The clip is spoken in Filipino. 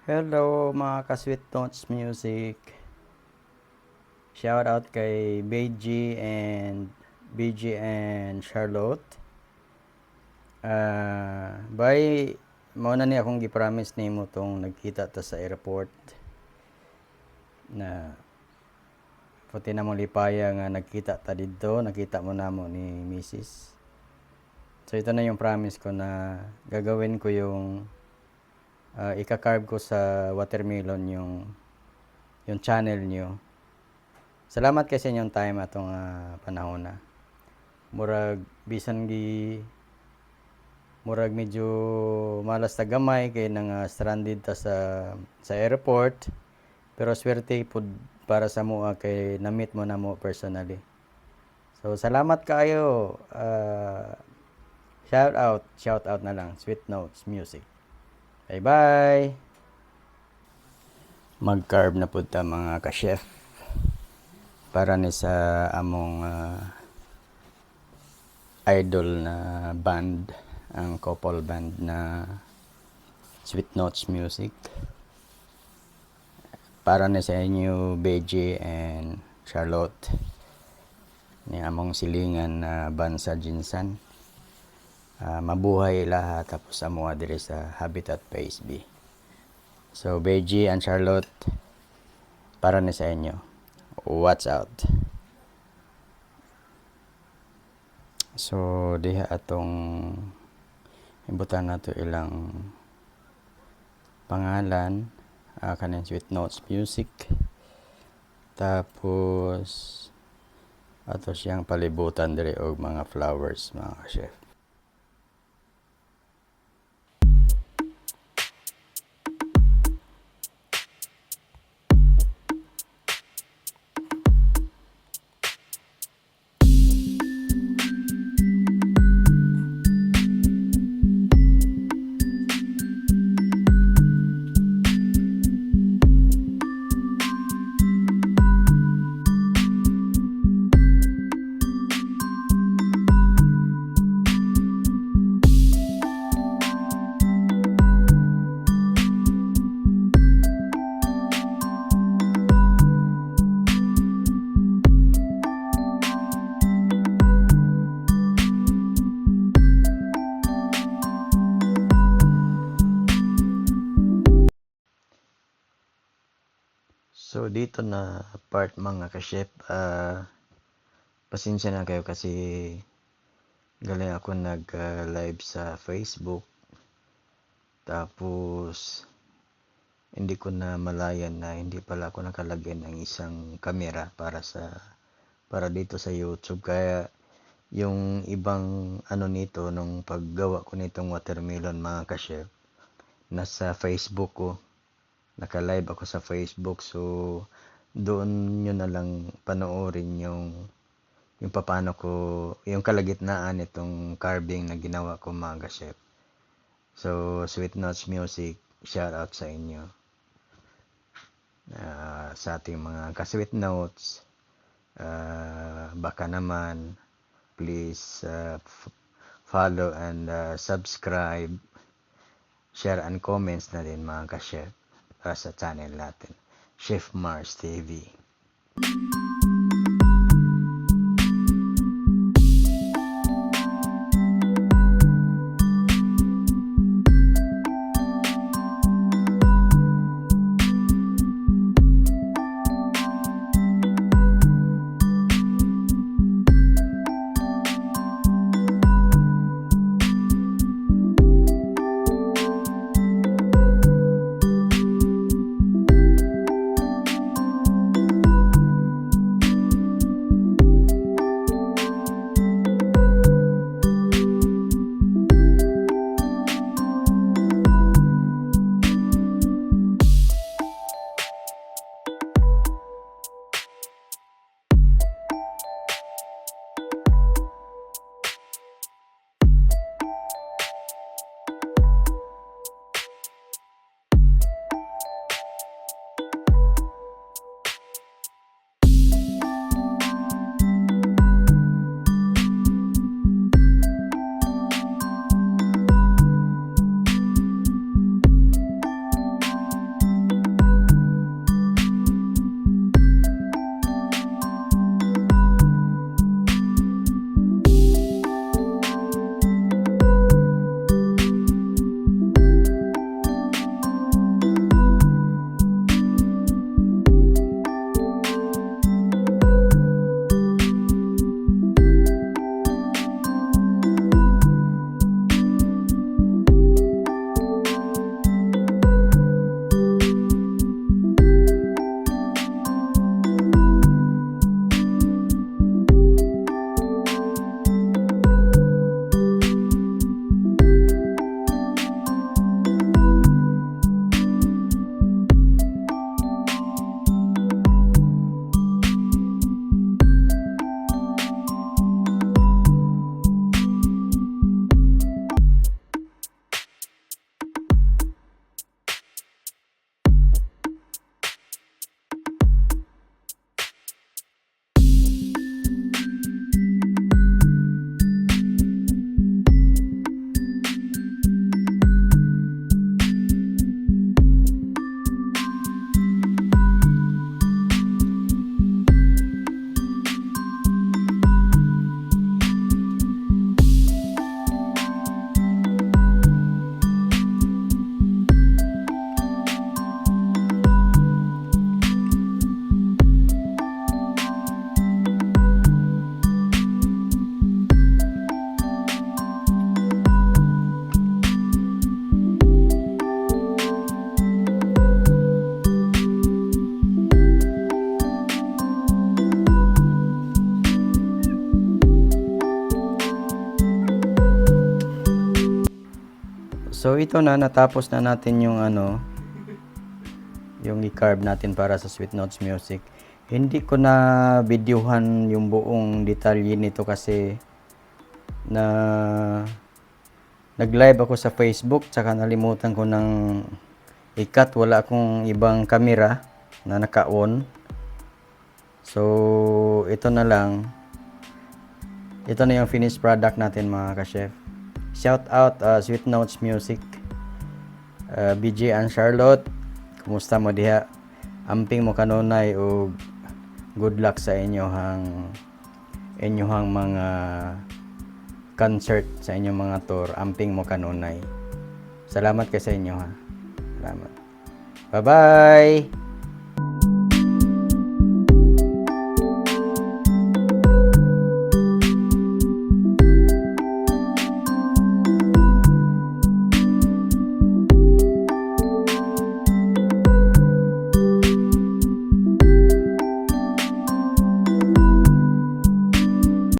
Hello mga ka-Sweet Notes Music. Shout out kay BG and Charlotte. By mao na ni akong gi-promise nimo tong nagkita ta sa airport na puti na mo lipaya nga nagkita ta didto, nakita mo namo ni Mrs. So ito na yung promise ko na gagawin ko yung ika-carve ko sa watermelon yung channel nyo. Salamat kasi inyong time atong panahon na. Murag bisan murag medyo malas ta gamay kay nang stranded ta sa airport. Pero swerte pud para sa mo kay na-meet mo na mo personally. So salamat kayo. Shout out na lang. Sweet Notes Music. Bye-bye. Mag-carve na pud ta mga ka-chef. Para ni sa among idol na band, ang couple band na Sweet Notes Music. Para ni sa inyo, BJ and Charlotte, ni among silingan na Bansa Jinsan. Mabuhay lahat tapos amo diri sa Habitat Phase B. So BJ and Charlotte, para ni sa inyo. Watch out. So diha atong ibutan nato ilang pangalan, kaning Sweet Notes Music. Tapos ato siyang palibutan diri og mga flowers mga chef. So dito na part mga ka-chef, pasensya na kayo kasi galing ako nag-live sa Facebook. Tapos hindi ko na malayan na hindi pala ako nakalagay ng isang camera para dito sa YouTube. Kaya yung ibang nito nung paggawa ko nitong watermelon mga ka-chef, nasa Facebook ko. Naka-live ako sa Facebook, so doon nyo na lang panoorin yung paano ko, yung kalagitnaan nitong carving na ginawa ko mga chef. So Sweet Notes Music, shout out sa inyo. Sa ating mga ka-Sweet Notes, baka naman please follow and subscribe, share and comments na din mga ka-chef sa channel natin, Chef Mars TV. ito na, natapos na natin yung ano, yung i-carve natin para sa Sweet Notes Music. Hindi ko na videohan yung buong detalye nito kasi na nag-live ako sa Facebook, tsaka nalimutan ko ng i-cut. Wala akong ibang camera na naka-on. So, ito na lang. Ito na yung finished product natin mga ka-chef. Shout out Sweet Notes Music. BJ and Charlotte, kumusta mo diha? Amping mo kanunay o good luck sa inyohang mga concert, sa inyong mga tour. Amping mo kanunay. Salamat kay sa inyo ha. Salamat. Bye-bye!